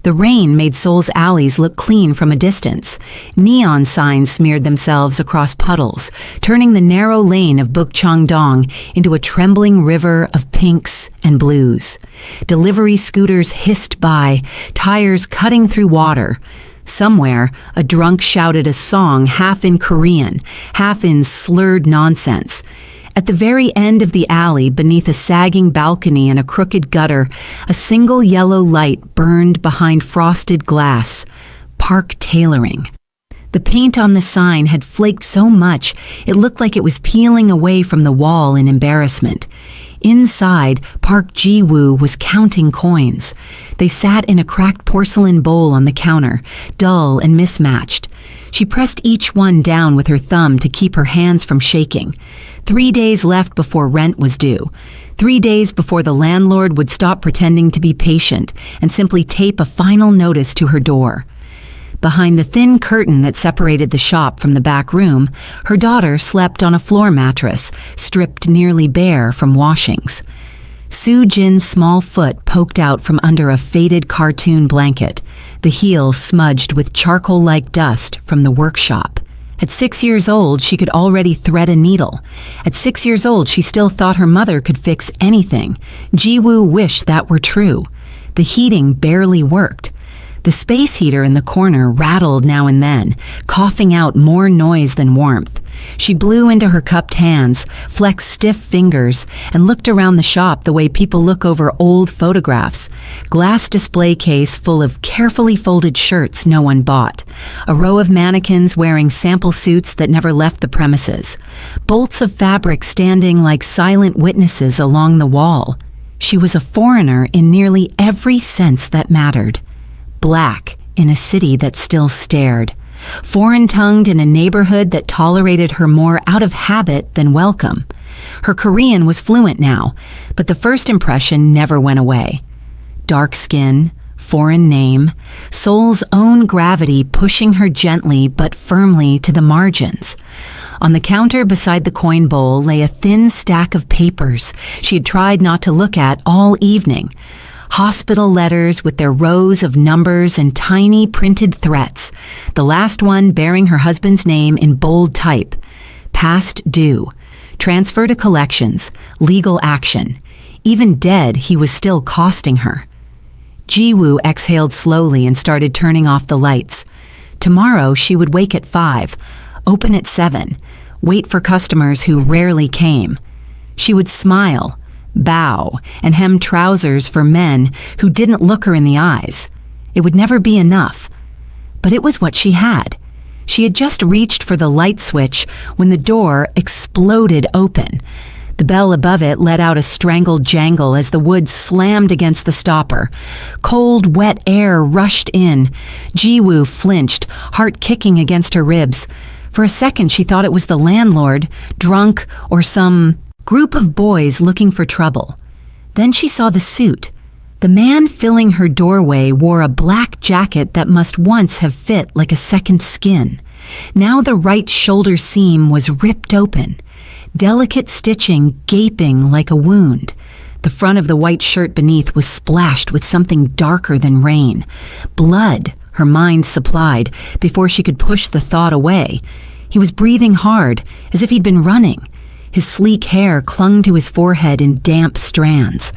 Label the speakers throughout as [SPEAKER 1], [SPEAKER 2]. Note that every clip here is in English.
[SPEAKER 1] The rain made Seoul's alleys look clean from a distance. Neon signs smeared themselves across puddles, turning the narrow lane of Bukchang-dong into a trembling river of pinks and blues. Delivery scooters hissed by, tires cutting through water. Somewhere, a drunk shouted a song half in Korean, half in slurred nonsense. At the very end of the alley, beneath a sagging balcony and a crooked gutter, a single yellow light burned behind frosted glass. Park Tailoring. The paint on the sign had flaked so much it looked like it was peeling away from the wall in embarrassment. Inside, Park Ji-woo was counting coins. They sat in a cracked porcelain bowl on the counter, dull and mismatched. She pressed each one down with her thumb to keep her hands from shaking. 3 days left before rent was due. 3 days before the landlord would stop pretending to be patient and simply tape a final notice to her door. Behind the thin curtain that separated the shop from the back room, her daughter slept on a floor mattress, stripped nearly bare from washings. Soo Jin's small foot poked out from under a faded cartoon blanket, the heel smudged with charcoal-like dust from the workshop. At 6 years old, she could already thread a needle. At 6 years old, she still thought her mother could fix anything. Ji-woo wished that were true. The heating barely worked. The space heater in the corner rattled now and then, coughing out more noise than warmth. She blew into her cupped hands, flexed stiff fingers, and looked around the shop the way people look over old photographs. Glass display case full of carefully folded shirts no one bought. A row of mannequins wearing sample suits that never left the premises. Bolts of fabric standing like silent witnesses along the wall. She was a foreigner in nearly every sense that mattered. Black in a city that still stared. Foreign-tongued in a neighborhood that tolerated her more out of habit than welcome. Her Korean was fluent now, but the first impression never went away. Dark skin, foreign name, Seoul's own gravity pushing her gently but firmly to the margins. On the counter beside the coin bowl lay a thin stack of papers she had tried not to look at all evening. Hospital letters with their rows of numbers and tiny printed threats, the last one bearing her husband's name in bold type. Past due. Transfer to collections. Legal action. Even dead, he was still costing her. Ji-woo exhaled slowly and started turning off the lights. Tomorrow she would wake at 5, open at 7, wait for customers who rarely came. She would smile, bow, and hem trousers for men who didn't look her in the eyes. It would never be enough. But it was what she had. She had just reached for the light switch when the door exploded open. The bell above it let out a strangled jangle as the wood slammed against the stopper. Cold, wet air rushed in. Ji-woo flinched, heart kicking against her ribs. For a second she thought it was the landlord, drunk, or some group of boys looking for trouble. Then she saw the suit. The man filling her doorway wore a black jacket that must once have fit like a second skin. Now the right shoulder seam was ripped open, delicate stitching gaping like a wound. The front of the white shirt beneath was splashed with something darker than rain. Blood, her mind supplied, before she could push the thought away. He was breathing hard, as if he'd been running. His sleek hair clung to his forehead in damp strands.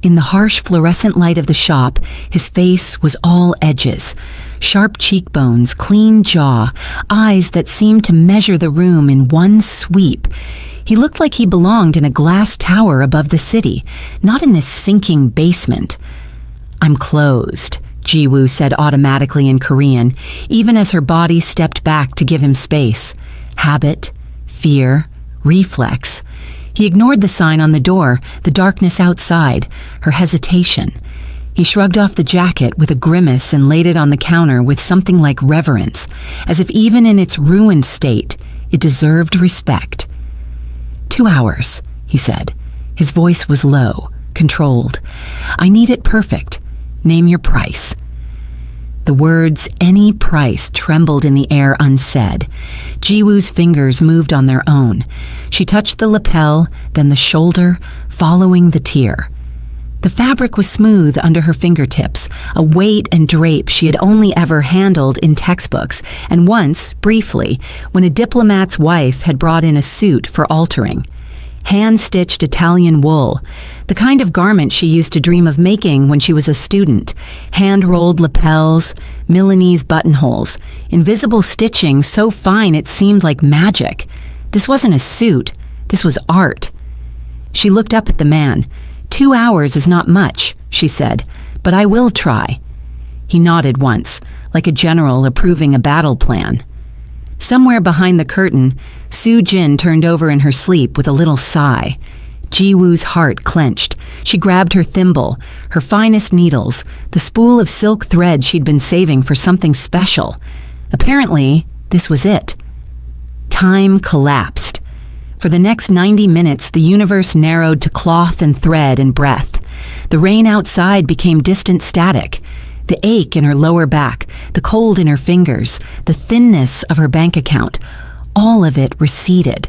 [SPEAKER 1] In the harsh fluorescent light of the shop, his face was all edges. Sharp cheekbones, clean jaw, eyes that seemed to measure the room in one sweep. He looked like he belonged in a glass tower above the city, not in this sinking basement. "I'm closed," Ji-woo said automatically in Korean, even as her body stepped back to give him space. Habit, fear, reflex. He ignored the sign on the door, the darkness outside, her hesitation. He shrugged off the jacket with a grimace and laid it on the counter with something like reverence, as if even in its ruined state, it deserved respect. 2 hours, he said. His voice was low, controlled. "I need it perfect. Name your price." The words, "any price," trembled in the air unsaid. Ji-woo's fingers moved on their own. She touched the lapel, then the shoulder, following the tear. The fabric was smooth under her fingertips, a weight and drape she had only ever handled in textbooks, and once, briefly, when a diplomat's wife had brought in a suit for altering. Hand-stitched Italian wool, the kind of garment she used to dream of making when she was a student. Hand-rolled lapels, Milanese buttonholes, invisible stitching so fine it seemed like magic. This wasn't a suit, this was art. She looked up at the man. 2 hours is not much, she said, but I will try. He nodded once, like a general approving a battle plan. Somewhere behind the curtain, Soo-jin turned over in her sleep with a little sigh. Ji-woo's heart clenched. She grabbed her thimble, her finest needles, the spool of silk thread she'd been saving for something special. Apparently, this was it. Time collapsed. For the next 90 minutes, the universe narrowed to cloth and thread and breath. The rain outside became distant static. The ache in her lower back, the cold in her fingers, the thinness of her bank account, all of it receded.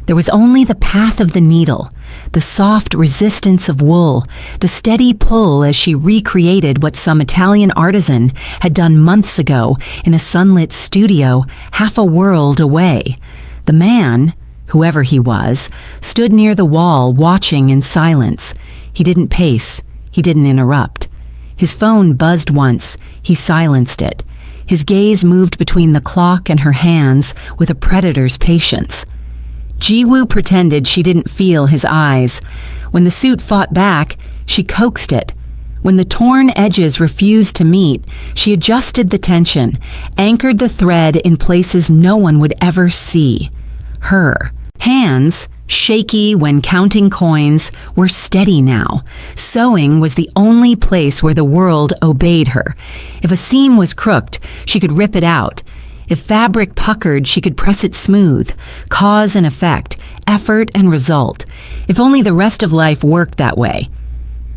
[SPEAKER 1] There was only the path of the needle, the soft resistance of wool, the steady pull as she recreated what some Italian artisan had done months ago in a sunlit studio half a world away. The man, whoever he was, stood near the wall watching in silence. He didn't pace. He didn't interrupt. His phone buzzed once. He silenced it. His gaze moved between the clock and her hands with a predator's patience. Ji-woo pretended she didn't feel his eyes. When the suit fought back, she coaxed it. When the torn edges refused to meet, she adjusted the tension, anchored the thread in places no one would ever see. Her hands, shaky when counting coins, were steady now. Sewing was the only place where the world obeyed her. If a seam was crooked, she could rip it out. If fabric puckered, she could press it smooth. Cause and effect, effort and result. If only the rest of life worked that way.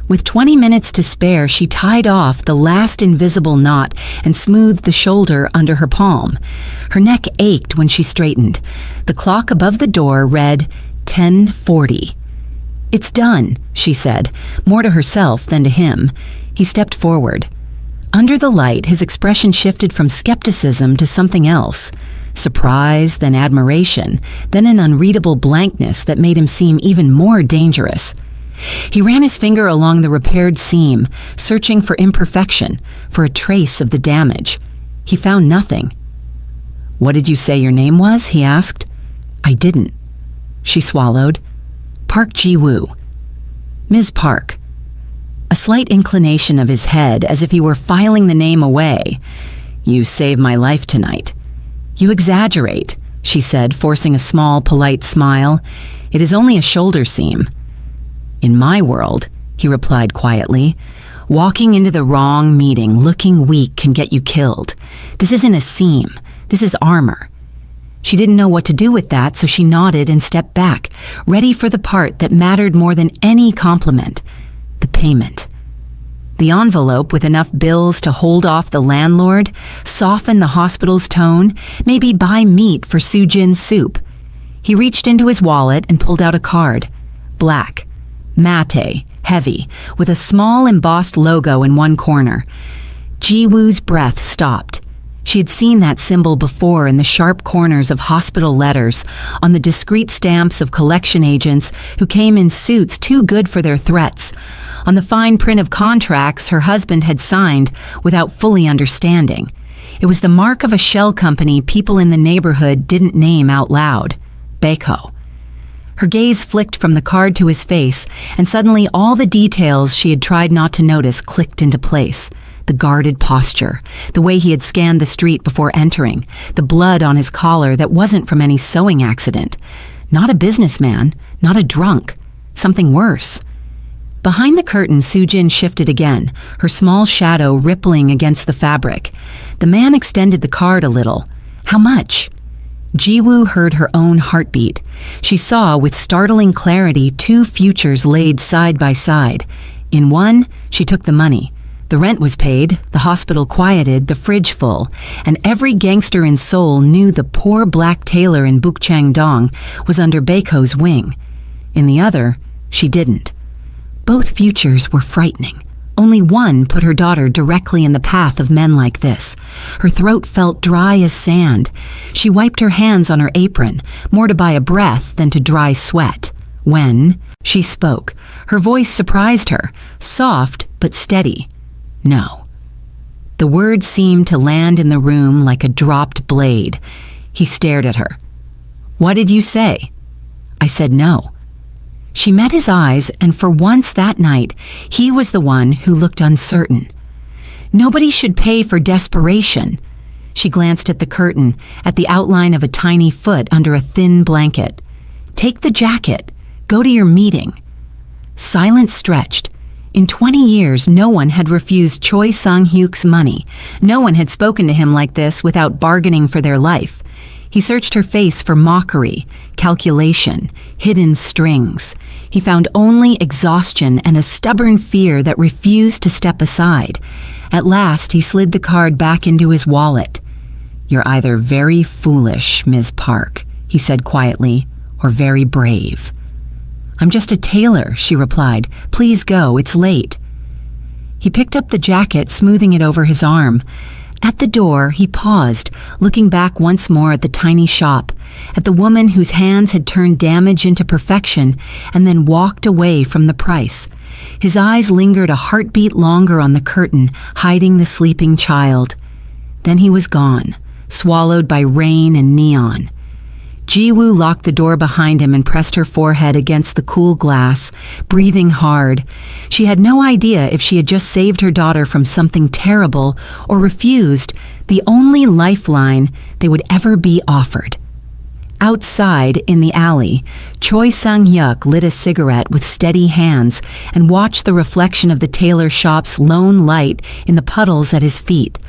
[SPEAKER 1] With 20 minutes to spare, she tied off the last invisible knot and smoothed the shoulder under her palm. Her neck ached when she straightened. The clock above the door read 10:40. "It's done," she said, more to herself than to him. He stepped forward. Under the light, his expression shifted from skepticism to something else. Surprise, then admiration, then an unreadable blankness that made him seem even more dangerous. He ran his finger along the repaired seam, searching for imperfection, for a trace of the damage. He found nothing. "What did you say your name was?" he asked. "I didn't." She swallowed. "Park Ji-woo." "Ms. Park." A slight inclination of his head, as if he were filing the name away. "You saved my life tonight." "You exaggerate," she said, forcing a small, polite smile. "It is only a shoulder seam." "In my world," he replied quietly, "walking into the wrong meeting, looking weak, can get you killed. This isn't a seam. This is armor." She didn't know what to do with that, so she nodded and stepped back, ready for the part that mattered more than any compliment: the payment. The envelope, with enough bills to hold off the landlord, soften the hospital's tone, maybe buy meat for Soo-jin's soup. He reached into his wallet and pulled out a card. Black. Matte, heavy, with a small embossed logo in one corner. Ji-woo's breath stopped. She had seen that symbol before in the sharp corners of hospital letters, on the discreet stamps of collection agents who came in suits too good for their threats, on the fine print of contracts her husband had signed without fully understanding. It was the mark of a shell company people in the neighborhood didn't name out loud: Baeko. Her gaze flicked from the card to his face, and suddenly all the details she had tried not to notice clicked into place. The guarded posture, the way he had scanned the street before entering, the blood on his collar that wasn't from any sewing accident. Not a businessman, not a drunk, something worse. Behind the curtain, Soo-jin shifted again, her small shadow rippling against the fabric. The man extended the card a little. How much? Ji-woo heard her own heartbeat. She saw with startling clarity 2 futures laid side by side. In one, she took the money. The rent was paid, the hospital quieted, the fridge full, and every gangster in Seoul knew the poor black tailor in Bukchang-dong was under Baeko's wing. In the other, she didn't. Both futures were frightening. Only one put her daughter directly in the path of men like this. Her throat felt dry as sand. She wiped her hands on her apron, more to buy a breath than to dry sweat. When she spoke, her voice surprised her, soft but steady. No. The words seemed to land in the room like a dropped blade. He stared at her. "What did you say?" I said no. She met his eyes, and for once that night, he was the one who looked uncertain. Nobody should pay for desperation. She glanced at the curtain, at the outline of a tiny foot under a thin blanket. "Take the jacket. Go to your meeting." Silence stretched. In 20 years, no one had refused Choi Sang-hyuk's money. No one had spoken to him like this without bargaining for their life. He searched her face for mockery, calculation, hidden strings. He found only exhaustion and a stubborn fear that refused to step aside. At last, he slid the card back into his wallet. "You're either very foolish, Ms. Park," he said quietly, "or very brave." "I'm just a tailor," she replied. "Please go, it's late." He picked up the jacket, smoothing it over his arm. At the door, he paused, looking back once more at the tiny shop, at the woman whose hands had turned damage into perfection, and then walked away from the price. His eyes lingered a heartbeat longer on the curtain, hiding the sleeping child. Then he was gone, swallowed by rain and neon. Ji-woo locked the door behind him and pressed her forehead against the cool glass, breathing hard. She had no idea if she had just saved her daughter from something terrible or refused the only lifeline they would ever be offered. Outside, in the alley, Choi Sang-hyuk lit a cigarette with steady hands and watched the reflection of the tailor shop's lone light in the puddles at his feet.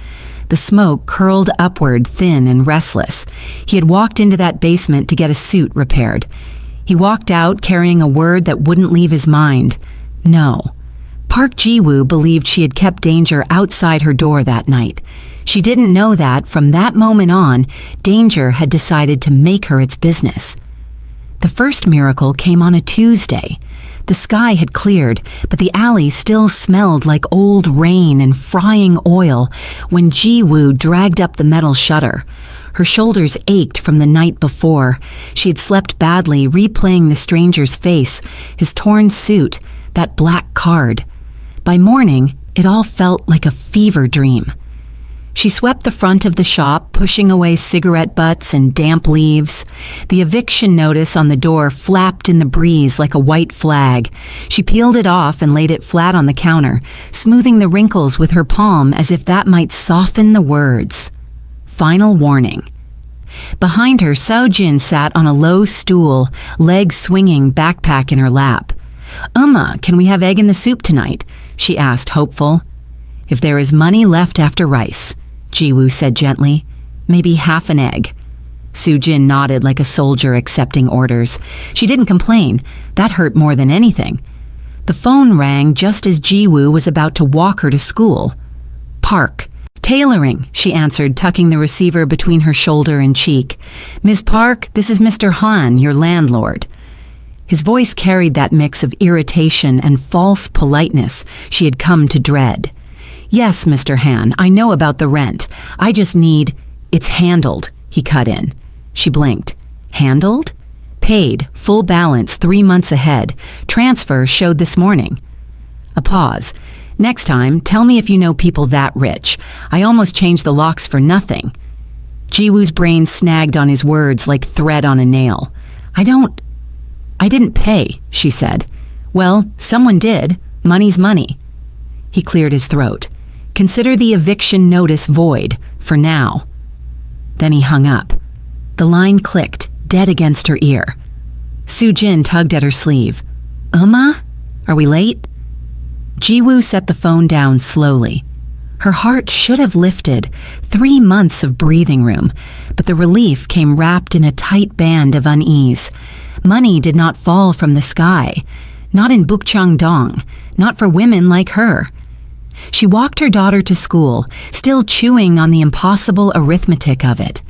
[SPEAKER 1] The smoke curled upward, thin and restless. He had walked into that basement to get a suit repaired. He walked out carrying a word that wouldn't leave his mind. No. Park Ji-woo believed she had kept danger outside her door that night. She didn't know that, from that moment on, danger had decided to make her its business. The first miracle came on a Tuesday. The sky had cleared, but the alley still smelled like old rain and frying oil when Ji-woo dragged up the metal shutter. Her shoulders ached from the night before. She had slept badly, replaying the stranger's face, his torn suit, that black card. By morning, it all felt like a fever dream. She swept the front of the shop, pushing away cigarette butts and damp leaves. The eviction notice on the door flapped in the breeze like a white flag. She peeled it off and laid it flat on the counter, smoothing the wrinkles with her palm as if that might soften the words. Final warning. Behind her, Seo-jin sat on a low stool, legs swinging, backpack in her lap. Can we have egg in the soup tonight?" she asked, hopeful. "If there is money left after rice," Ji-woo said gently. "Maybe half an egg." Soo-jin nodded like a soldier accepting orders. She didn't complain. That hurt more than anything. The phone rang just as Ji-woo was about to walk her to school. "Park. Tailoring," she answered, tucking the receiver between her shoulder and cheek. "Ms. Park, this is Mr. Han, your landlord." His voice carried that mix of irritation and false politeness she had come to dread. "Yes, Mr. Han, I know about the rent. I just need—" "It's handled," he cut in. She blinked. "Handled?" "Paid, full balance, 3 months ahead. Transfer showed this morning." A pause. "Next time, tell me if you know people that rich. I almost changed the locks for nothing." Ji-woo's brain snagged on his words like thread on a nail. I didn't pay," she said. "Well, someone did. Money's money." He cleared his throat. "Consider the eviction notice void, for now." Then he hung up. The line clicked, dead against her ear. Soo-jin tugged at her sleeve. Are we late?" Ji-woo set the phone down slowly. Her heart should have lifted. 3 months of breathing room, but the relief came wrapped in a tight band of unease. Money did not fall from the sky. Not in Bukchang-dong, not for women like her. She walked her daughter to school, still chewing on the impossible arithmetic of it.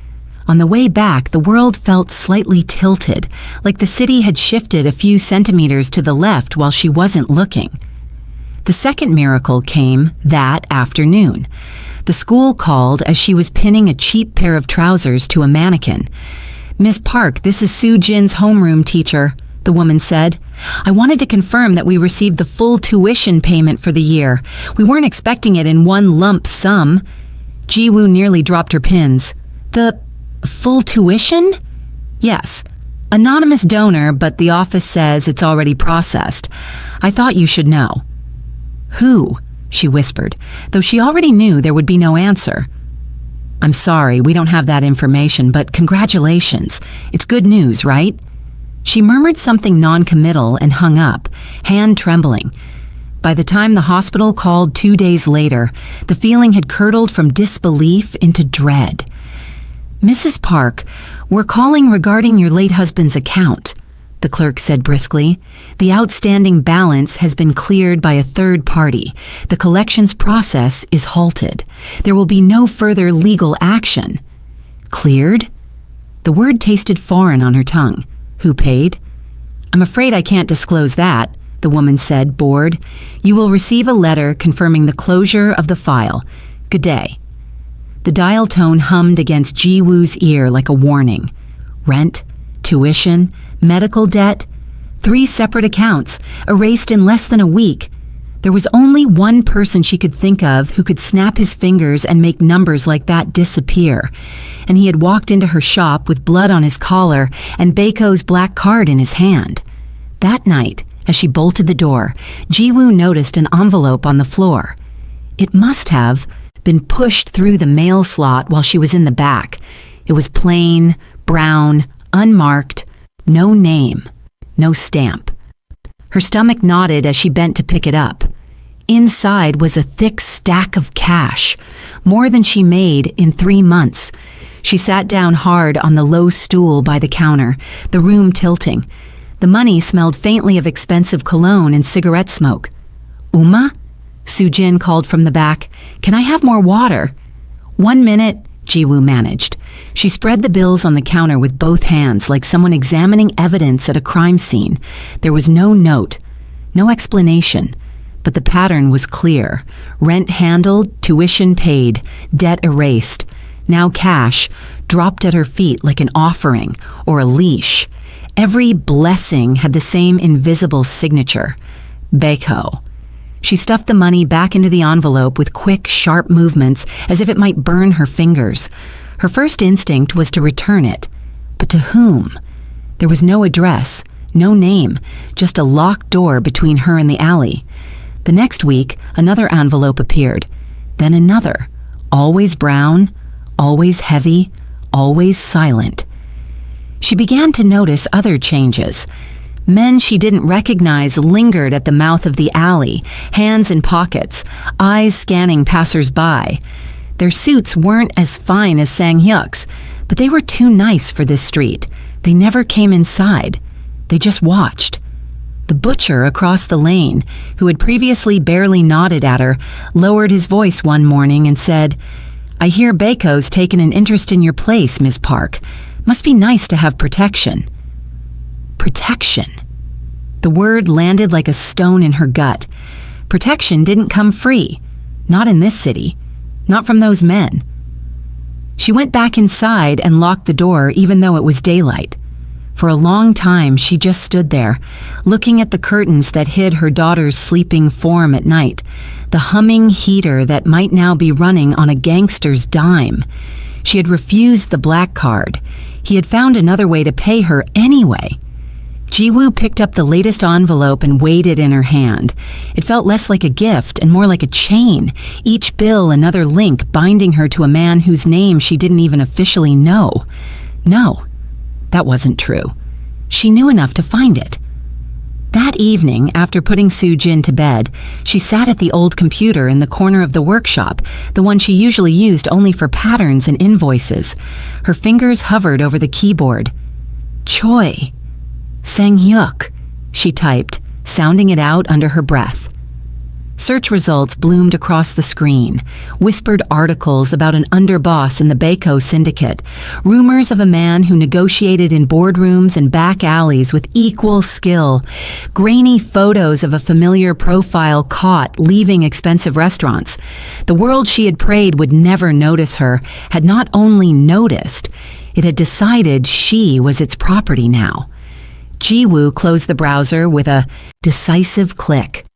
[SPEAKER 1] On the way back, the world felt slightly tilted, like the city had shifted a few centimeters to the left while she wasn't looking. The second miracle came that afternoon. The school called as she was pinning a cheap pair of trousers to a mannequin. "Miss Park, this is Soo Jin's homeroom teacher," the woman said. "I wanted to confirm that we received the full tuition payment for the year. We weren't expecting it in one lump sum." Ji-woo nearly dropped her pins. "The full tuition?" "Yes. Anonymous donor, but the office says it's already processed. I thought you should know." "Who?" she whispered, though she already knew there would be no answer. "I'm sorry, we don't have that information, but congratulations. It's good news, right?" She murmured something non-committal and hung up, hand trembling. By the time the hospital called 2 days later, the feeling had curdled from disbelief into dread. "Mrs. Park, we're calling regarding your late husband's account," the clerk said briskly. "The outstanding balance has been cleared by a third party. The collections process is halted. There will be no further legal action." "Cleared?" The word tasted foreign on her tongue. "Who paid?" "I'm afraid I can't disclose that," the woman said, bored. "You will receive a letter confirming the closure of the file. Good day." The dial tone hummed against Ji-woo's ear like a warning. Rent, tuition, medical debt, 3 separate accounts, erased in less than a week. There was only one person she could think of who could snap his fingers and make numbers like that disappear. And he had walked into her shop with blood on his collar and Baeko's black card in his hand. That night, as she bolted the door, Ji-woo noticed an envelope on the floor. It must have been pushed through the mail slot while she was in the back. It was plain, brown, unmarked, no name, no stamp. Her stomach knotted as she bent to pick it up. Inside was a thick stack of cash, more than she made in 3 months. She sat down hard on the low stool by the counter, the room tilting. The money smelled faintly of expensive cologne and cigarette smoke. "Uma?" Soo Jin called from the back. "Can I have more water?" "1 minute," Ji-woo managed. She spread the bills on the counter with both hands like someone examining evidence at a crime scene. There was no note, no explanation, but the pattern was clear. Rent handled, tuition paid, debt erased. Now cash, dropped at her feet like an offering or a leash. Every blessing had the same invisible signature. Baeko. She stuffed the money back into the envelope with quick, sharp movements as if it might burn her fingers. Her first instinct was to return it. But to whom? There was no address, no name, just a locked door between her and the alley. The next week, another envelope appeared. Then another, always brown, always heavy, always silent. She began to notice other changes. Men she didn't recognize lingered at the mouth of the alley, hands in pockets, eyes scanning passers-by. Their suits weren't as fine as Sang-hyuk's, but they were too nice for this street. They never came inside. They just watched. The butcher across the lane, who had previously barely nodded at her, lowered his voice one morning and said, "I hear Baeko's taken an interest in your place, Miss Park. Must be nice to have protection." Protection. The word landed like a stone in her gut. Protection didn't come free. Not in this city. Not from those men. She went back inside and locked the door even though it was daylight. For a long time, she just stood there, looking at the curtains that hid her daughter's sleeping form at night, the humming heater that might now be running on a gangster's dime. She had refused the black card. He had found another way to pay her anyway. Ji-woo picked up the latest envelope and weighed it in her hand. It felt less like a gift and more like a chain, each bill another link binding her to a man whose name she didn't even officially know. No, that wasn't true. She knew enough to find it. That evening, after putting Soo Jin to bed, she sat at the old computer in the corner of the workshop, the one she usually used only for patterns and invoices. Her fingers hovered over the keyboard. Choi. Sang-hyuk, she typed, sounding it out under her breath. Search results bloomed across the screen. Whispered articles about an underboss in the Baco syndicate. Rumors of a man who negotiated in boardrooms and back alleys with equal skill. Grainy photos of a familiar profile caught leaving expensive restaurants. The world she had prayed would never notice her had not only noticed, it had decided she was its property now. Ji-woo closed the browser with a decisive click.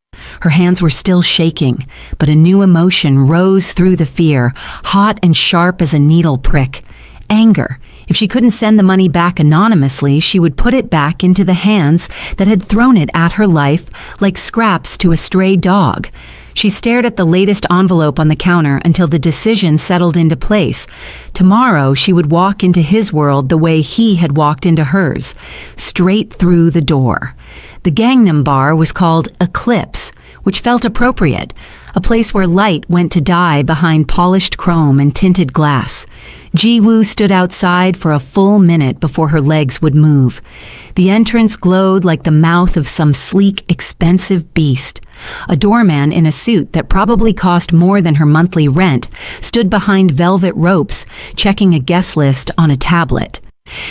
[SPEAKER 1] Her hands were still shaking, but a new emotion rose through the fear, hot and sharp as a needle prick. Anger. If she couldn't send the money back anonymously, she would put it back into the hands that had thrown it at her life like scraps to a stray dog. She stared at the latest envelope on the counter until the decision settled into place. Tomorrow, she would walk into his world the way he had walked into hers, straight through the door. The Gangnam bar was called Eclipse, which felt appropriate, a place where light went to die behind polished chrome and tinted glass. Ji-woo stood outside for a full minute before her legs would move. The entrance glowed like the mouth of some sleek, expensive beast. A doorman in a suit that probably cost more than her monthly rent stood behind velvet ropes, checking a guest list on a tablet.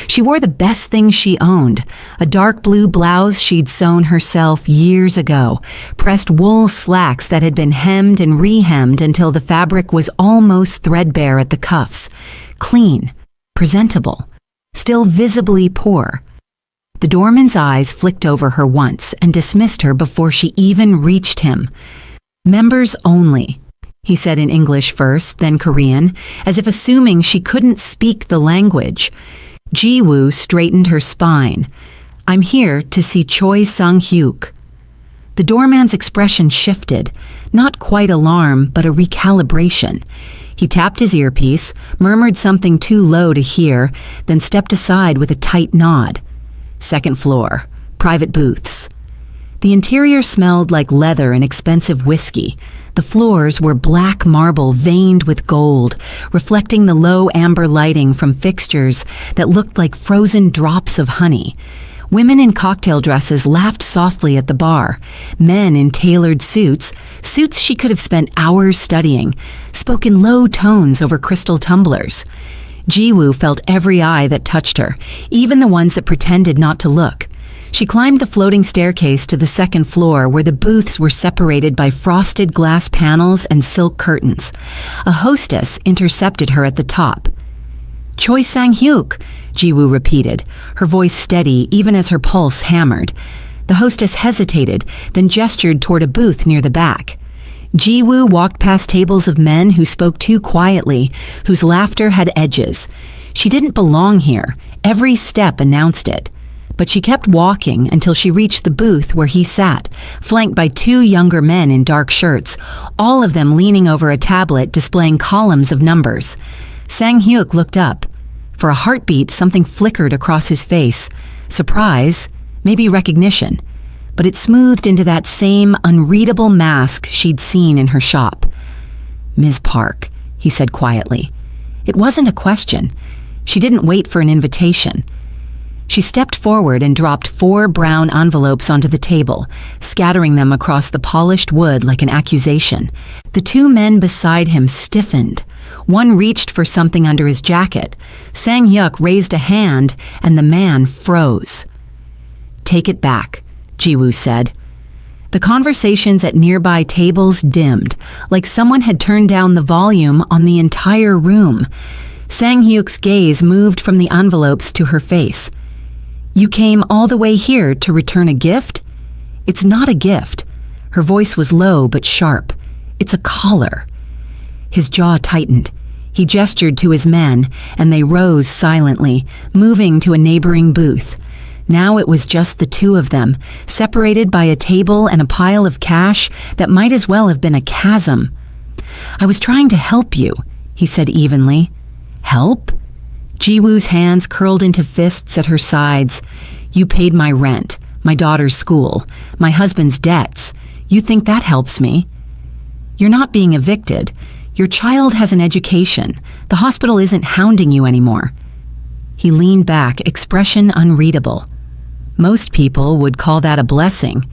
[SPEAKER 1] She wore the best thing she owned, a dark blue blouse she'd sewn herself years ago, pressed wool slacks that had been hemmed and re-hemmed until the fabric was almost threadbare at the cuffs. Clean, presentable, still visibly poor. The doorman's eyes flicked over her once and dismissed her before she even reached him. "Members only," he said in English first, then Korean, as if assuming she couldn't speak the language. Ji-woo straightened her spine. "I'm here to see Choi Sang-hyuk." The doorman's expression shifted, not quite alarm, but a recalibration. He tapped his earpiece, murmured something too low to hear, then stepped aside with a tight nod. Second floor, private booths. The interior smelled like leather and expensive whiskey. The floors were black marble veined with gold, reflecting the low amber lighting from fixtures that looked like frozen drops of honey. Women in cocktail dresses laughed softly at the bar. Men in tailored suits she could have spent hours studying, spoke in low tones over crystal tumblers. Ji-woo felt every eye that touched her, even the ones that pretended not to look. She climbed the floating staircase to the second floor where the booths were separated by frosted glass panels and silk curtains. A hostess intercepted her at the top. "Choi Sang-hyuk," Ji-woo repeated, her voice steady even as her pulse hammered. The hostess hesitated, then gestured toward a booth near the back. Ji-woo walked past tables of men who spoke too quietly, whose laughter had edges. She didn't belong here. Every step announced it. But she kept walking until she reached the booth where he sat, flanked by two younger men in dark shirts, all of them leaning over a tablet displaying columns of numbers. Sang-hyuk looked up. For a heartbeat, something flickered across his face. Surprise, maybe recognition. But it smoothed into that same unreadable mask she'd seen in her shop. "Ms. Park," he said quietly. It wasn't a question. She didn't wait for an invitation. She stepped forward and dropped 4 brown envelopes onto the table, scattering them across the polished wood like an accusation. The 2 men beside him stiffened. One reached for something under his jacket. Sang-hyuk raised a hand, and the man froze. "Take it back," Ji-woo said. The conversations at nearby tables dimmed, like someone had turned down the volume on the entire room. Sang-hyuk's gaze moved from the envelopes to her face. "You came all the way here to return a gift?" "It's not a gift." Her voice was low but sharp. "It's a collar." His jaw tightened. He gestured to his men, and they rose silently, moving to a neighboring booth. Now it was just the 2 of them, separated by a table and a pile of cash that might as well have been a chasm. "I was trying to help you," he said evenly. "Help?" Ji-woo's hands curled into fists at her sides. "You paid my rent, my daughter's school, my husband's debts. You think that helps me?" "You're not being evicted. Your child has an education. The hospital isn't hounding you anymore." He leaned back, expression unreadable. "Most people would call that a blessing."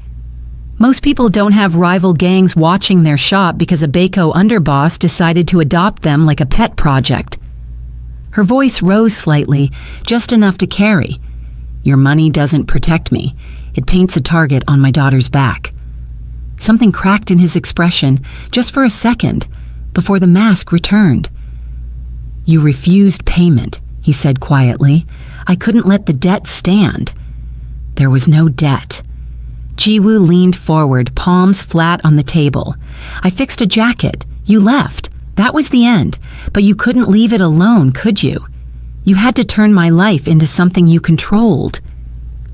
[SPEAKER 1] Most people don't have rival gangs watching their shop because a Baeko underboss decided to adopt them like a pet project. Her voice rose slightly, just enough to carry. Your money doesn't protect me. It paints a target on my daughter's back. Something cracked in his expression, just for a second, before the mask returned. You refused payment, he said quietly. I couldn't let the debt stand. There was no debt. Ji-woo leaned forward, palms flat on the table. I fixed a jacket. You left. That was the end. But you couldn't leave it alone, could you? You had to turn my life into something you controlled.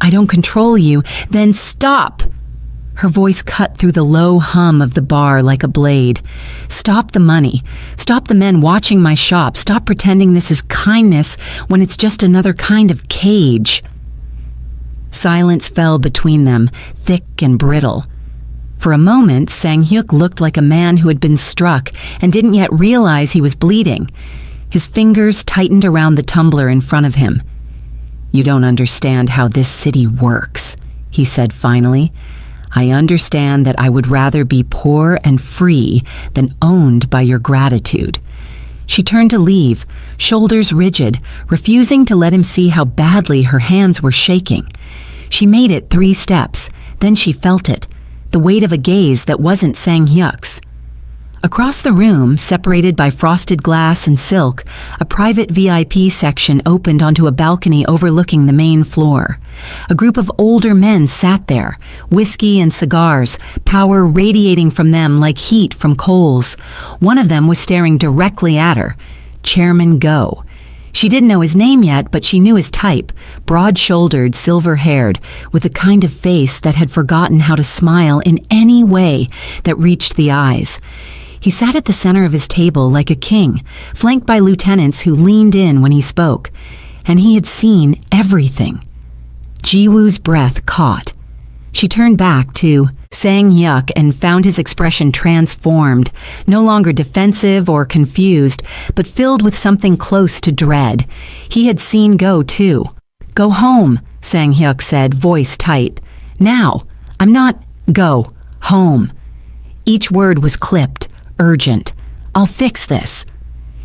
[SPEAKER 1] I don't control you. Then stop! Her voice cut through the low hum of the bar like a blade. Stop the money. Stop the men watching my shop. Stop pretending this is kindness when it's just another kind of cage. Silence fell between them, thick and brittle. For a moment, Sang-hyuk looked like a man who had been struck and didn't yet realize he was bleeding. His fingers tightened around the tumbler in front of him. You don't understand how this city works, he said finally. I understand that I would rather be poor and free than owned by your gratitude. She turned to leave, shoulders rigid, refusing to let him see how badly her hands were shaking. She made it 3 steps, then she felt it, the weight of a gaze that wasn't Sang-hyuk's. Across the room, separated by frosted glass and silk, a private VIP section opened onto a balcony overlooking the main floor. A group of older men sat there, whiskey and cigars, power radiating from them like heat from coals. One of them was staring directly at her, Chairman Go. She didn't know his name yet, but she knew his type, broad-shouldered, silver-haired, with the kind of face that had forgotten how to smile in any way that reached the eyes. He sat at the center of his table like a king, flanked by lieutenants who leaned in when he spoke, and he had seen everything. Ji-woo's breath caught. She turned back to Sang-hyuk and found his expression transformed, no longer defensive or confused, but filled with something close to dread. He had seen Go too. Go home, Sang-hyuk said, voice tight. Now. I'm not go. Home. Each word was clipped, urgent. I'll fix this.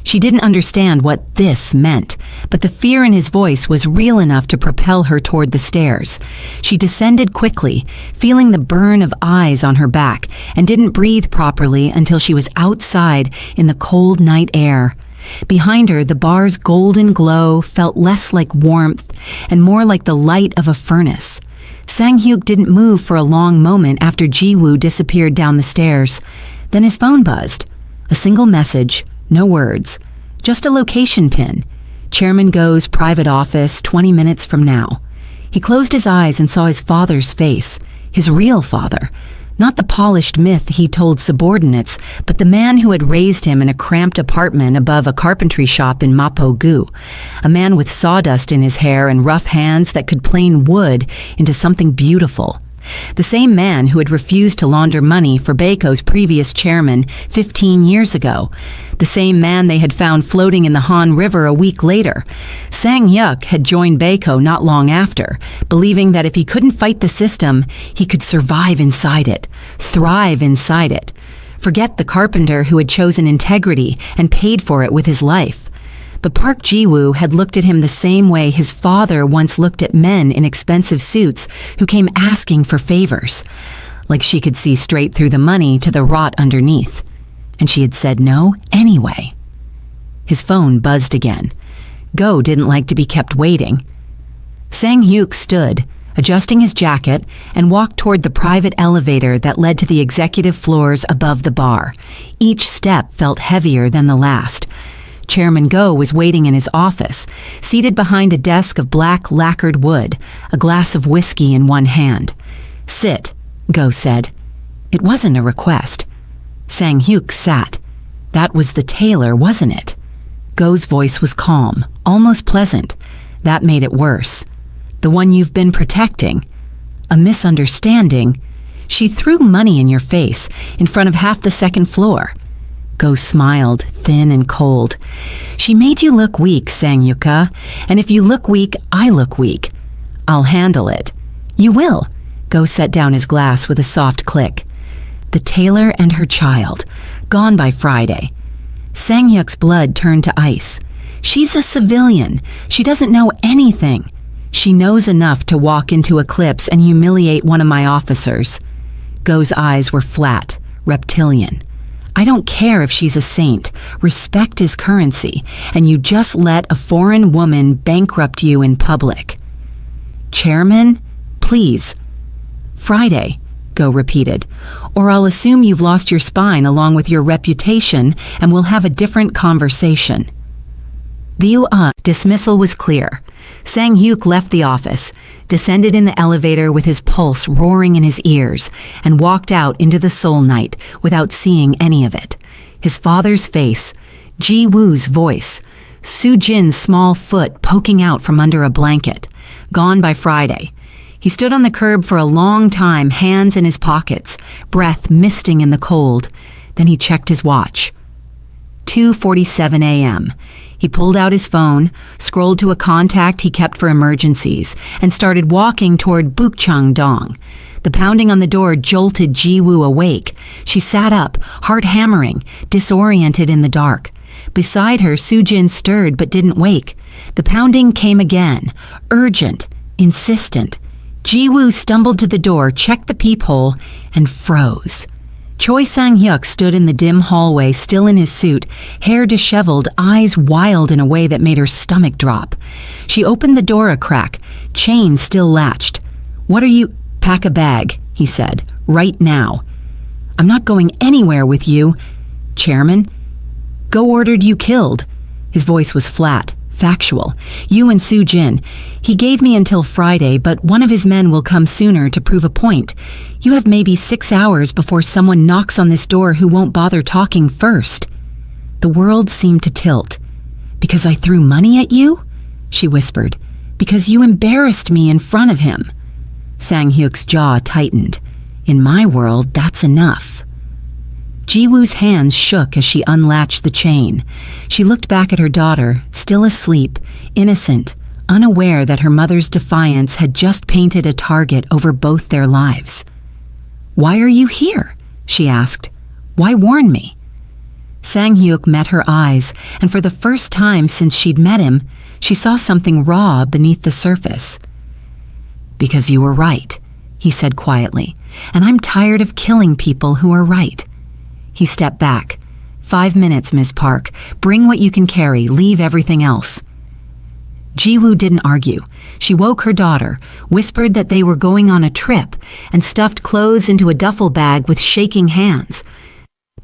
[SPEAKER 1] She didn't understand what this meant, but the fear in his voice was real enough to propel her toward the stairs. She descended quickly, feeling the burn of eyes on her back, and didn't breathe properly until she was outside in the cold night air. Behind her, the bar's golden glow felt less like warmth and more like the light of a furnace. Sang-hyuk didn't move for a long moment after Ji-woo disappeared down the stairs. Then his phone buzzed. A single message, no words, just a location pin. Chairman Go's private office 20 minutes from now. He closed his eyes and saw his father's face, his real father. Not the polished myth he told subordinates, but the man who had raised him in a cramped apartment above a carpentry shop in Mapo-gu. A man with sawdust in his hair and rough hands that could plane wood into something beautiful. The same man who had refused to launder money for Baeko's previous chairman 15 years ago. The same man they had found floating in the Han River a week later. Sang-hyuk had joined Baeko not long after, believing that if he couldn't fight the system, he could survive inside it, thrive inside it. Forget the carpenter who had chosen integrity and paid for it with his life. But Park Ji-woo had looked at him the same way his father once looked at men in expensive suits who came asking for favors, like she could see straight through the money to the rot underneath. And she had said no anyway. His phone buzzed again. Go didn't like to be kept waiting. Sang-hyuk stood, adjusting his jacket, and walked toward the private elevator that led to the executive floors above the bar. Each step felt heavier than the last. Chairman Go was waiting in his office, seated behind a desk of black lacquered wood, a glass of whiskey in one hand. Sit, Go said. It wasn't a request. Sang-hyuk sat. That was the tailor, wasn't it? Go's voice was calm, almost pleasant. That made it worse. The one you've been protecting. A misunderstanding. She threw money in your face, in front of half the second floor. Go smiled, thin and cold. She made you look weak, Sang-hyuk, and if you look weak, I look weak. I'll handle it. You will. Go set down his glass with a soft click. The tailor and her child, gone by Friday. Sang-hyuk's blood turned to ice. She's a civilian. She doesn't know anything. She knows enough to walk into Eclipse and humiliate one of my officers. Go's eyes were flat, reptilian. I don't care if she's a saint. Respect is currency, and you just let a foreign woman bankrupt you in public. Chairman, please. Friday, Go repeated, or I'll assume you've lost your spine along with your reputation and we'll have a different conversation. The dismissal was clear. Sang-hyuk left the office, descended in the elevator with his pulse roaring in his ears, and walked out into the Seoul night without seeing any of it. His father's face, Ji-woo's voice, Soo-jin's small foot poking out from under a blanket, gone by Friday. He stood on the curb for a long time, hands in his pockets, breath misting in the cold. Then he checked his watch. 2:47 a.m. He pulled out his phone, scrolled to a contact he kept for emergencies, and started walking toward Bukchang-dong. The pounding on the door jolted Ji-woo awake. She sat up, heart hammering, disoriented in the dark. Beside her, Soo-jin stirred but didn't wake. The pounding came again, urgent, insistent. Ji-woo stumbled to the door, checked the peephole, and froze. Choi Sang-hyuk stood in the dim hallway, still in his suit, hair disheveled, eyes wild in a way that made her stomach drop. She opened the door a crack, chain still latched. "What are you—" "Pack a bag," he said, "right now." "I'm not going anywhere with you." "Chairman?" "Go ordered you killed." His voice was flat, factual. "You and Soo-jin. He gave me until Friday, but one of his men will come sooner to prove a point. You have maybe 6 hours before someone knocks on this door who won't bother talking first." The world seemed to tilt. "Because I threw money at you?" she whispered. "Because you embarrassed me in front of him." Sang-hyuk's jaw tightened. "In my world, that's enough." Ji-woo's hands shook as she unlatched the chain. She looked back at her daughter, still asleep, innocent, unaware that her mother's defiance had just painted a target over both their lives. "Why are you here?" she asked. "Why warn me?" Sang-hyuk met her eyes, and for the first time since she'd met him, she saw something raw beneath the surface. "Because you were right," he said quietly, "and I'm tired of killing people who are right." He stepped back. 5 minutes, Ms. Park. Bring what you can carry. Leave everything else." Ji-woo didn't argue. She woke her daughter, whispered that they were going on a trip, and stuffed clothes into a duffel bag with shaking hands.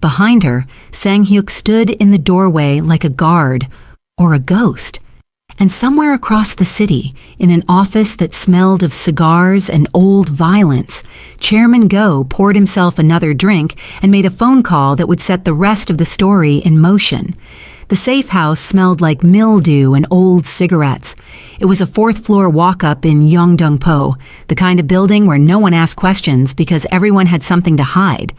[SPEAKER 1] Behind her, Sang-hyuk stood in the doorway like a guard or a ghost. And somewhere across the city, in an office that smelled of cigars and old violence, Chairman Go poured himself another drink and made a phone call that would set the rest of the story in motion. The safe house smelled like mildew and old cigarettes. It was a 4th-floor walk-up in Yeongdeungpo, the kind of building where no one asked questions because everyone had something to hide.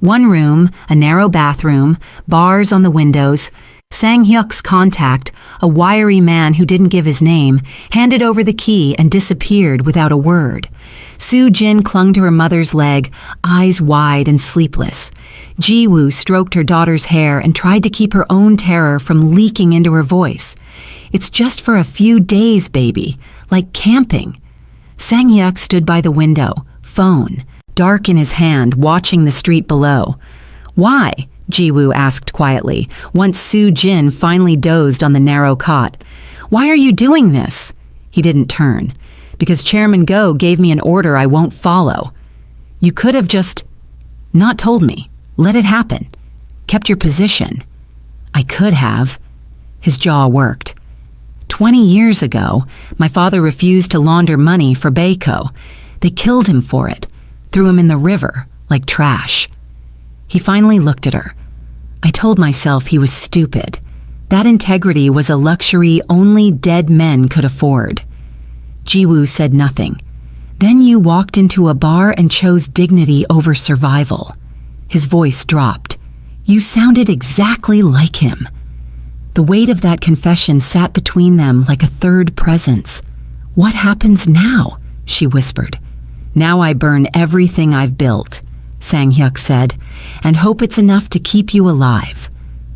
[SPEAKER 1] One room, a narrow bathroom, bars on the windows. Sang-hyuk's contact, a wiry man who didn't give his name, handed over the key and disappeared without a word. Soo-jin clung to her mother's leg, eyes wide and sleepless. Ji-woo stroked her daughter's hair and tried to keep her own terror from leaking into her voice. "It's just for a few days, baby, like camping." Sang-hyuk stood by the window, phone, dark in his hand, watching the street below. "Why?" Ji-woo asked quietly, once Soo-jin finally dozed on the narrow cot. "Why are you doing this?" He didn't turn. "Because Chairman Go gave me an order I won't follow." "You could have just not told me. Let it happen. Kept your position." "I could have." His jaw worked. 20 years ago, my father refused to launder money for Baeko. They killed him for it, threw him in the river like trash. He finally looked at her. "I told myself he was stupid. That integrity was a luxury only dead men could afford." Ji-woo said nothing. "Then you walked into a bar and chose dignity over survival." His voice dropped. "You sounded exactly like him." The weight of that confession sat between them like a third presence. "What happens now?" she whispered. Now I burn everything I've built, Sang-hyuk said, and hope it's enough to keep you alive.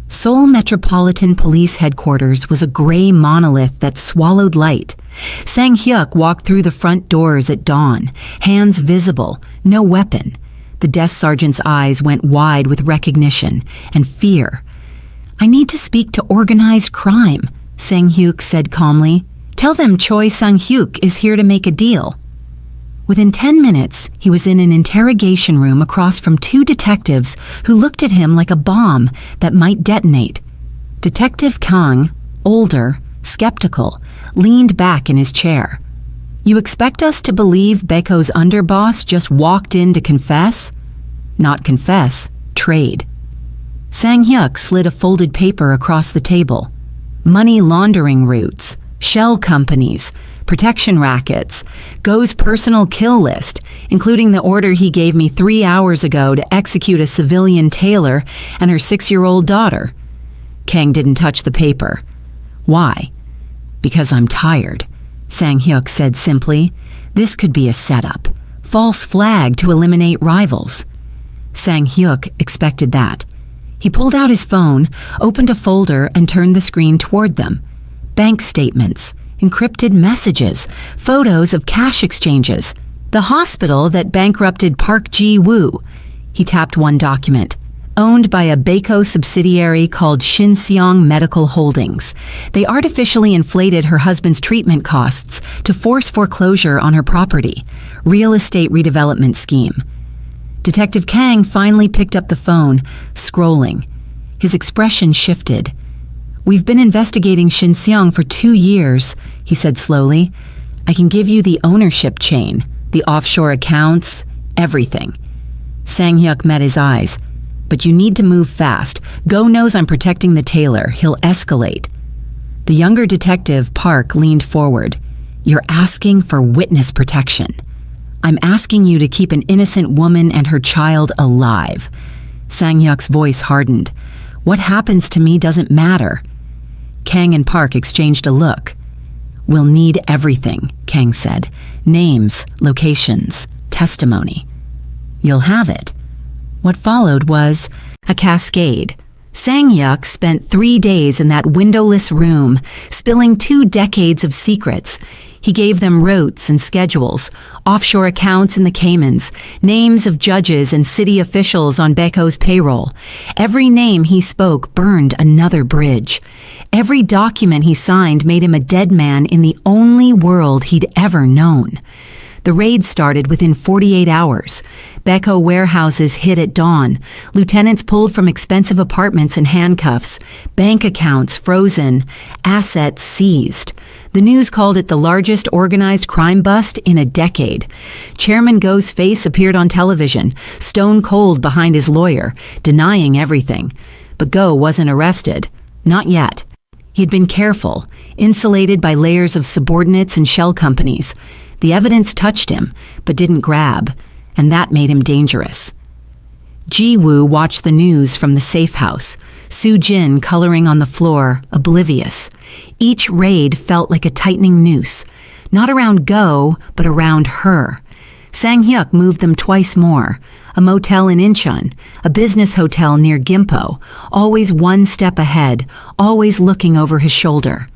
[SPEAKER 1] Seoul Metropolitan Police Headquarters was a gray monolith that swallowed light. Sang-hyuk walked through the front doors at dawn, hands visible, no weapon. The desk sergeant's eyes went wide with recognition and fear. I need to speak to organized crime, Sang-hyuk said calmly. Tell them Choi Sang-hyuk is here to make a deal. Within 10 minutes, he was in an interrogation room across from two detectives who looked at him like a bomb that might detonate. Detective Kang, older, skeptical, leaned back in his chair. You expect us to believe Baeko's underboss just walked in to confess? Not confess, trade. Sang-hyuk slid a folded paper across the table. Money laundering routes, shell companies, protection rackets, Go's personal kill list, including the order he gave me 3 hours ago to execute a civilian tailor and her 6-year-old daughter. Kang didn't touch the paper. Why? Because I'm tired, Sang-hyuk said simply. This could be a setup. False flag to eliminate rivals. Sang-hyuk expected that. He pulled out his phone, opened a folder, and turned the screen toward them. Bank statements, encrypted messages, photos of cash exchanges. The hospital that bankrupted Park Ji-woo. He tapped one document. Owned by a Baeko subsidiary called Shinseong Medical Holdings. They artificially inflated her husband's treatment costs to force foreclosure on her property. Real estate redevelopment scheme. Detective Kang finally picked up the phone, scrolling. His expression shifted. We've been investigating Shinseong for 2 years, he said slowly. I can give you the ownership chain, the offshore accounts, everything. Sang-hyuk met his eyes. But you need to move fast. Go knows I'm protecting the tailor. He'll escalate. The younger detective, Park, leaned forward. You're asking for witness protection. I'm asking you to keep an innocent woman and her child alive. Sang-hyuk's voice hardened. What happens to me doesn't matter. Kang and Park exchanged a look. We'll need everything, Kang said. Names, locations, testimony. You'll have it. What followed was a cascade. Sang-hyuk spent 3 days in that windowless room, spilling 2 decades of secrets. He gave them routes and schedules, offshore accounts in the Caymans, names of judges and city officials on Baeko's payroll. Every name he spoke burned another bridge. Every document he signed made him a dead man in the only world he'd ever known. The raid started within 48 hours. Baeko warehouses hit at dawn. Lieutenants pulled from expensive apartments in handcuffs. Bank accounts frozen. Assets seized. The news called it the largest organized crime bust in a decade. Chairman Go's face appeared on television, stone cold behind his lawyer, denying everything. But Go wasn't arrested. Not yet. He'd been careful, insulated by layers of subordinates and shell companies. The evidence touched him, but didn't grab, and that made him dangerous. Ji-woo watched the news from the safe house, Soo-jin coloring on the floor, oblivious. Each raid felt like a tightening noose, not around Go, but around her. Sang-hyuk moved them twice more, a motel in Incheon, a business hotel near Gimpo, always one step ahead, always looking over his shoulder.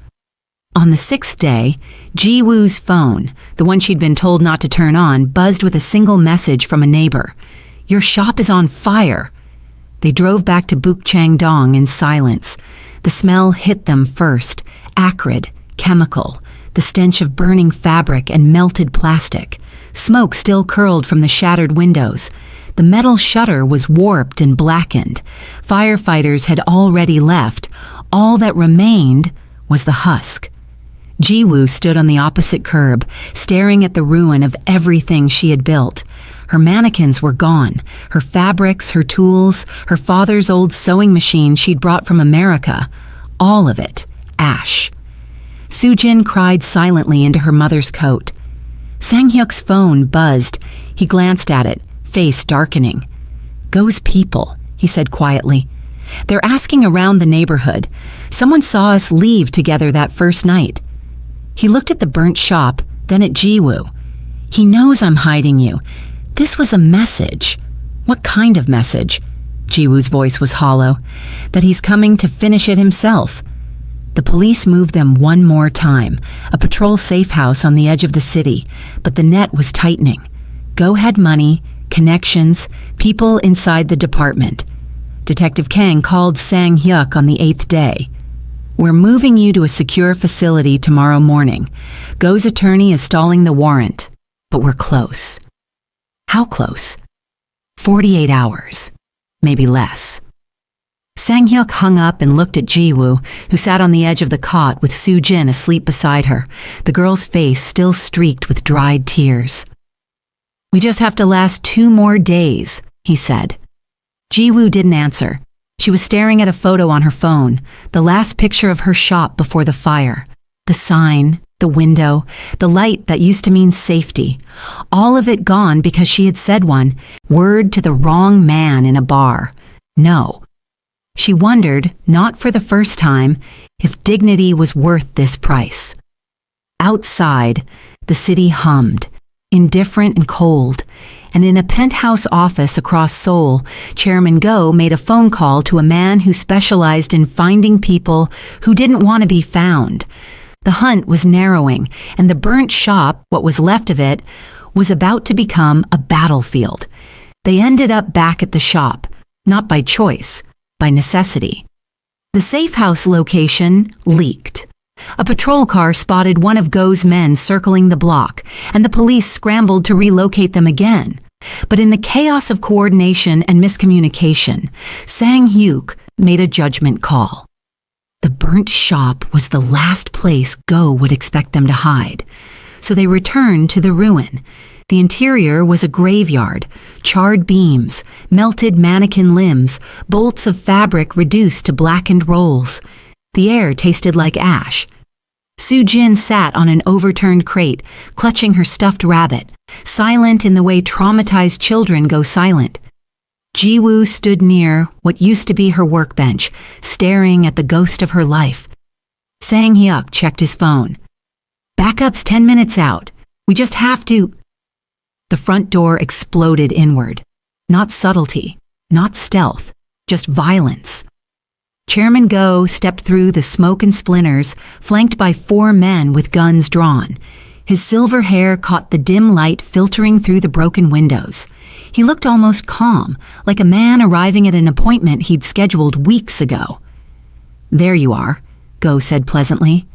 [SPEAKER 1] On the 6th day, Ji-woo's phone, the one she'd been told not to turn on, buzzed with a single message from a neighbor. Your shop is on fire. They drove back to Bukchang-dong in silence. The smell hit them first, acrid, chemical, the stench of burning fabric and melted plastic. Smoke still curled from the shattered windows. The metal shutter was warped and blackened. Firefighters had already left. All that remained was the husk. Ji-woo stood on the opposite curb, staring at the ruin of everything she had built. Her mannequins were gone, her fabrics, her tools, her father's old sewing machine she'd brought from America. All of it, ash. Soo-jin cried silently into her mother's coat. Sang-hyuk's phone buzzed. He glanced at it, face darkening. Go's people, he said quietly. They're asking around the neighborhood. Someone saw us leave together that first night. He looked at the burnt shop, then at Ji-woo. He knows I'm hiding you. This was a message. What kind of message? Jiwoo's voice was hollow. That he's coming to finish it himself. The police moved them one more time, a patrol safe house on the edge of the city, but the net was tightening. Go had money, connections, people inside the department. Detective Kang called Sang-hyuk on the 8th day. We're moving you to a secure facility tomorrow morning. Go's attorney is stalling the warrant, but we're close. How close? 48 hours, maybe less. Sang-hyuk hung up and looked at Jiwoo, who sat on the edge of the cot with Soo-jin asleep beside her, the girl's face still streaked with dried tears. We just have to last 2 more days, he said. Jiwoo didn't answer. She was staring at a photo on her phone, the last picture of her shop before the fire. The sign, the window, the light that used to mean safety. All of it gone because she had said one word to the wrong man in a bar. No. She wondered, not for the first time, if dignity was worth this price. Outside, the city hummed, indifferent and cold, and in a penthouse office across Seoul, Chairman Go made a phone call to a man who specialized in finding people who didn't want to be found. The hunt was narrowing, and the burnt shop, what was left of it, was about to become a battlefield. They ended up back at the shop, not by choice, by necessity. The safe house location leaked. A patrol car spotted one of Go's men circling the block, and the police scrambled to relocate them again. But in the chaos of coordination and miscommunication, Sang-hyuk made a judgment call. The burnt shop was the last place Go would expect them to hide, so they returned to the ruin. The interior was a graveyard, charred beams, melted mannequin limbs, bolts of fabric reduced to blackened rolls. The air tasted like ash. Soo-jin sat on an overturned crate, clutching her stuffed rabbit, silent in the way traumatized children go silent. Jiwoo stood near what used to be her workbench, staring at the ghost of her life. Sang-hyuk checked his phone. Backup's 10 minutes out. We just have to... The front door exploded inward. Not subtlety, not stealth, just violence. Chairman Go stepped through the smoke and splinters, flanked by 4 men with guns drawn. His silver hair caught the dim light filtering through the broken windows. He looked almost calm, like a man arriving at an appointment he'd scheduled weeks ago. There you are, Go said pleasantly.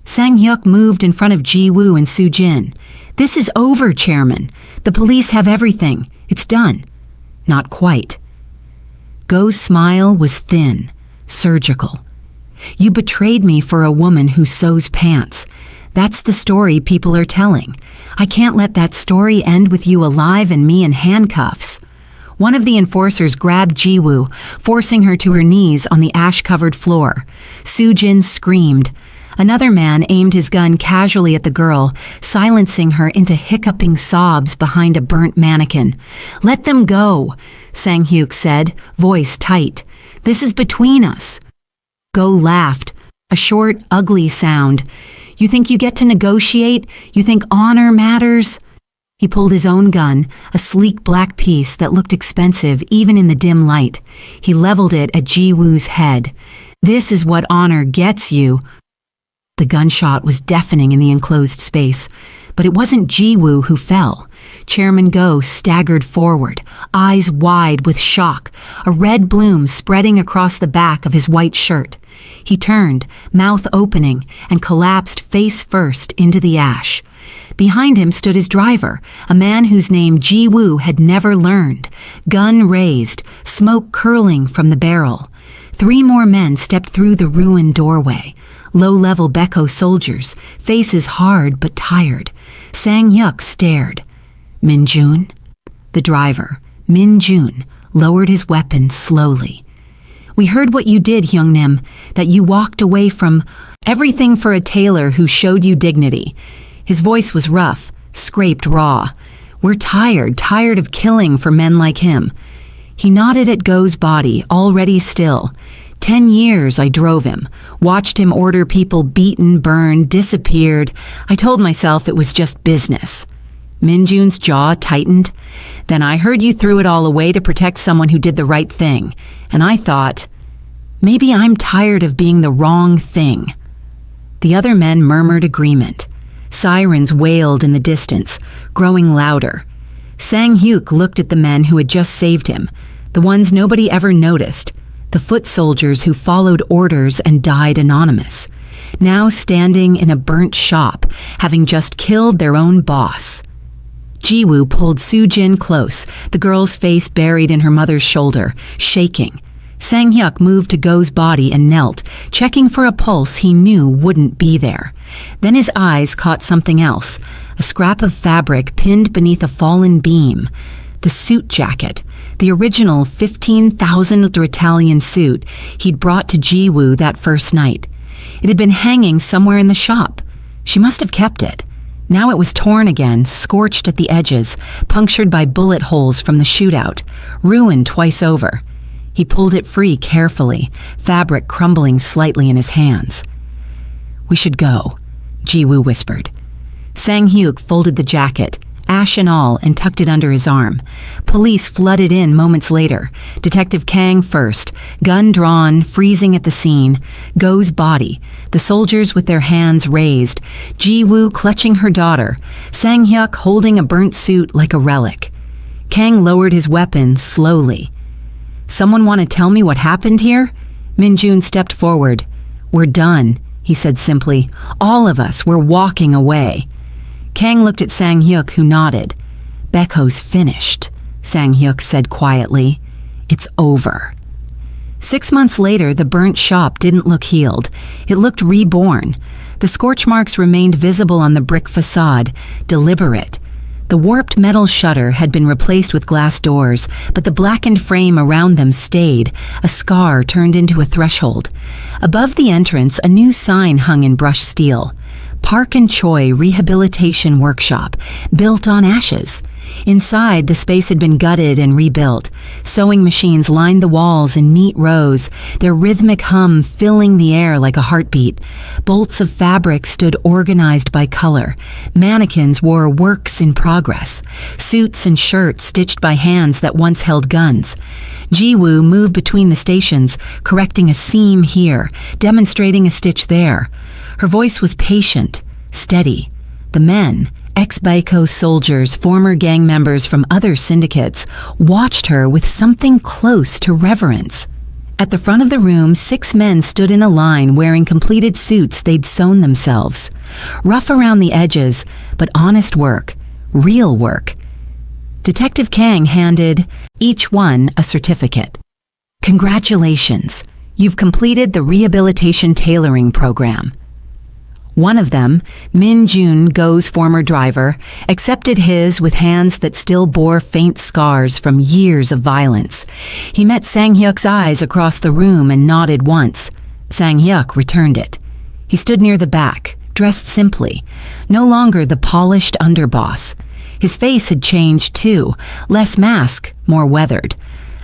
[SPEAKER 1] Sang-hyuk moved in front of Jiwoo and Soo-jin. This is over, Chairman. The police have everything. It's done. Not quite. Go's smile was thin, surgical. You betrayed me for a woman who sews pants. That's the story people are telling. I can't let that story end with you alive and me in handcuffs. One of the enforcers grabbed Jiwoo, forcing her to her knees on the ash-covered floor. Soo-jin screamed. Another man aimed his gun casually at the girl, silencing her into hiccuping sobs behind a burnt mannequin. Let them go, Sang-hyuk said, voice tight. This is between us. Go laughed, a short, ugly sound. You think you get to negotiate? You think honor matters? He pulled his own gun, a sleek black piece that looked expensive even in the dim light. He leveled it at Jiwoo's head. This is what honor gets you. The gunshot was deafening in the enclosed space, but it wasn't Jiwoo who fell. Chairman Go staggered forward, eyes wide with shock, a red bloom spreading across the back of his white shirt. He turned, mouth opening, and collapsed face first into the ash. Behind him stood his driver, a man whose name Jiwoo had never learned, gun raised, smoke curling from the barrel. 3 more men stepped through the ruined doorway. Low-level Beko soldiers, faces hard but tired. Sang-hyuk stared. Min-jun? The driver, Min-jun, lowered his weapon slowly. We heard what you did, Hyungnim, that you walked away from everything for a tailor who showed you dignity. His voice was rough, scraped raw. We're tired of killing for men like him. He nodded at Go's body, already still. 10 years I drove him, watched him order people beaten, burned, disappeared. I told myself it was just business. Minjun's jaw tightened. Then I heard you threw it all away to protect someone who did the right thing. And I thought, maybe I'm tired of being the wrong thing. The other men murmured agreement. Sirens wailed in the distance, growing louder. Sang-hyuk looked at the men who had just saved him, the ones nobody ever noticed, the foot soldiers who followed orders and died anonymous, now standing in a burnt shop, having just killed their own boss. Jiwoo pulled Soo-jin close, the girl's face buried in her mother's shoulder, shaking. Sang-hyuk moved to Go's body and knelt, checking for a pulse he knew wouldn't be there. Then his eyes caught something else, a scrap of fabric pinned beneath a fallen beam. The suit jacket, the original 15,000 Italian suit he'd brought to Jiwoo that first night. It had been hanging somewhere in the shop. She must have kept it. Now it was torn again, scorched at the edges, punctured by bullet holes from the shootout, ruined twice over. He pulled it free carefully, fabric crumbling slightly in his hands. "We should go," Jiwoo whispered. Sang-hyuk folded the jacket, ash and all, and tucked it under his arm. Police flooded in moments later. Detective Kang first, gun drawn, freezing at the scene. Go's body, the soldiers with their hands raised. Jiwoo clutching her daughter. Sang-hyuk holding a burnt suit like a relic. Kang lowered his weapon slowly. "Someone want to tell me what happened here?" Minjun stepped forward. "We're done," he said simply. "All of us, we're walking away." Kang looked at Sang-hyuk, who nodded. "Baekho's finished," Sang-hyuk said quietly. "It's over." 6 months later, the burnt shop didn't look healed. It looked reborn. The scorch marks remained visible on the brick facade, deliberate. The warped metal shutter had been replaced with glass doors, but the blackened frame around them stayed, a scar turned into a threshold. Above the entrance, a new sign hung in brushed steel. Park and Choi Rehabilitation Workshop, built on ashes. Inside, the space had been gutted and rebuilt. Sewing machines lined the walls in neat rows, their rhythmic hum filling the air like a heartbeat. Bolts of fabric stood organized by color. Mannequins wore works in progress. Suits and shirts stitched by hands that once held guns. Jiwoo moved between the stations, correcting a seam here, demonstrating a stitch there. Her voice was patient, steady. The men, ex-Baeko soldiers, former gang members from other syndicates, watched her with something close to reverence. At the front of the room, 6 men stood in a line wearing completed suits they'd sewn themselves. Rough around the edges, but honest work, real work. Detective Kang handed each one a certificate. "Congratulations, you've completed the rehabilitation tailoring program." One of them, Min Jun, Go's former driver, accepted his with hands that still bore faint scars from years of violence. He met Sang-hyuk's eyes across the room and nodded once. Sang-hyuk returned it. He stood near the back, dressed simply, no longer the polished underboss. His face had changed too, less mask, more weathered.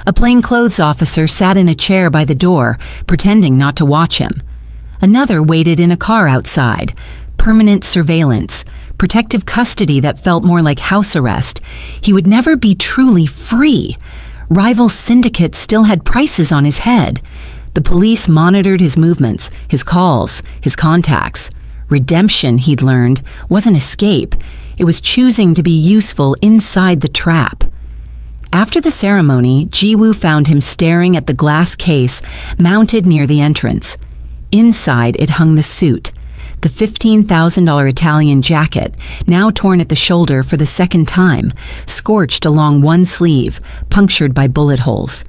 [SPEAKER 1] A plainclothes officer sat in a chair by the door, pretending not to watch him. Another waited in a car outside. Permanent surveillance, protective custody that felt more like house arrest. He would never be truly free. Rival syndicates still had prices on his head. The police monitored his movements, his calls, his contacts. Redemption, he'd learned, wasn't escape. It was choosing to be useful inside the trap. After the ceremony, Jiwoo found him staring at the glass case mounted near the entrance. Inside it hung the suit, the $15,000 Italian jacket, now torn at the shoulder for the second time, scorched along one sleeve, punctured by bullet holes.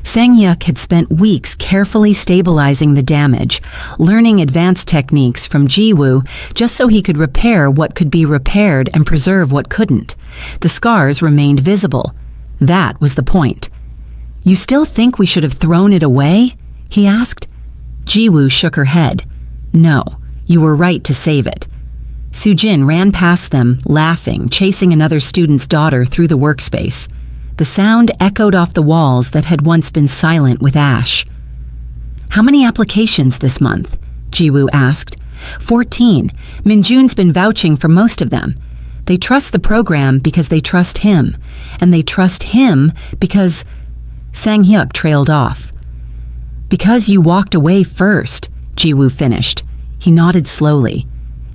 [SPEAKER 1] Sang-hyuk had spent weeks carefully stabilizing the damage, learning advanced techniques from Jiwoo just so he could repair what could be repaired and preserve what couldn't. The scars remained visible. That was the point. "You still think we should have thrown it away?" he asked. Jiwoo shook her head. "No, you were right to save it." Soo-jin ran past them, laughing, chasing another student's daughter through the workspace. The sound echoed off the walls that had once been silent with ash. "How many applications this month?" Jiwoo asked. 14. Minjun's been vouching for most of them. They trust the program because they trust him, and they trust him because... Sang-hyuk trailed off. Because you walked away first, Ji-woo finished. He nodded slowly.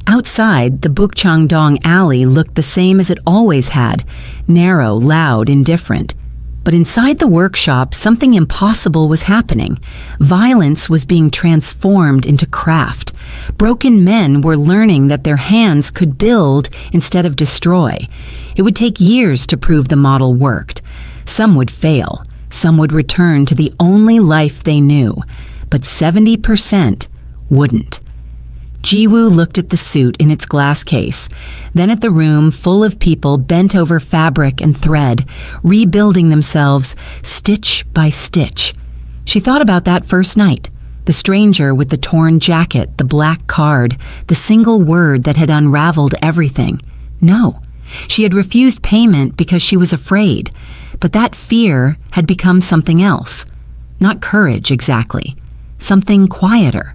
[SPEAKER 1] Outside, the Bukchang-dong alley looked the same as it always had, narrow, loud, indifferent. But inside the workshop, something impossible was happening. Violence was being transformed into craft. Broken men were learning that their hands could build instead of destroy. It would take years to prove the model worked. Some would fail. Some would return to the only life they knew. But 70% wouldn't. Ji-woo looked at the suit in its glass case, then at the room full of people bent over fabric and thread, rebuilding themselves stitch by stitch. She thought about that first night, the stranger with the torn jacket, the black card, the single word that had unraveled everything. No, she had refused payment because she was afraid, but that fear had become something else. Not courage, exactly. Something quieter.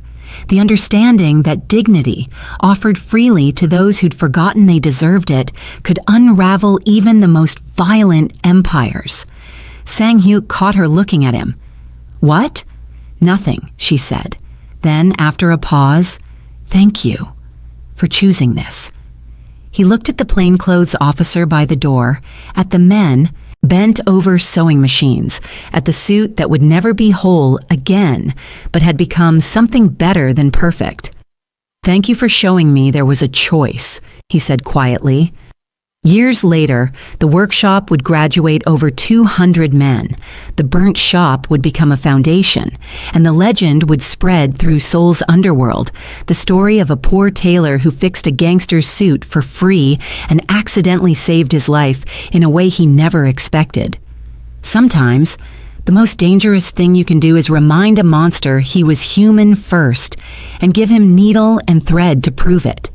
[SPEAKER 1] The understanding that dignity, offered freely to those who'd forgotten they deserved it, could unravel even the most violent empires. Sang-hyuk caught her looking at him. "What?" "Nothing," she said. Then, after a pause, "Thank you for choosing this." He looked at the plainclothes officer by the door, at the men bent over sewing machines, at the suit that would never be whole again, but had become something better than perfect. "Thank you for showing me there was a choice," he said quietly. Years later, the workshop would graduate over 200 men. The burnt shop would become a foundation, and the legend would spread through Seoul's underworld, the story of a poor tailor who fixed a gangster's suit for free and accidentally saved his life in a way he never expected. Sometimes, the most dangerous thing you can do is remind a monster he was human first and give him needle and thread to prove it.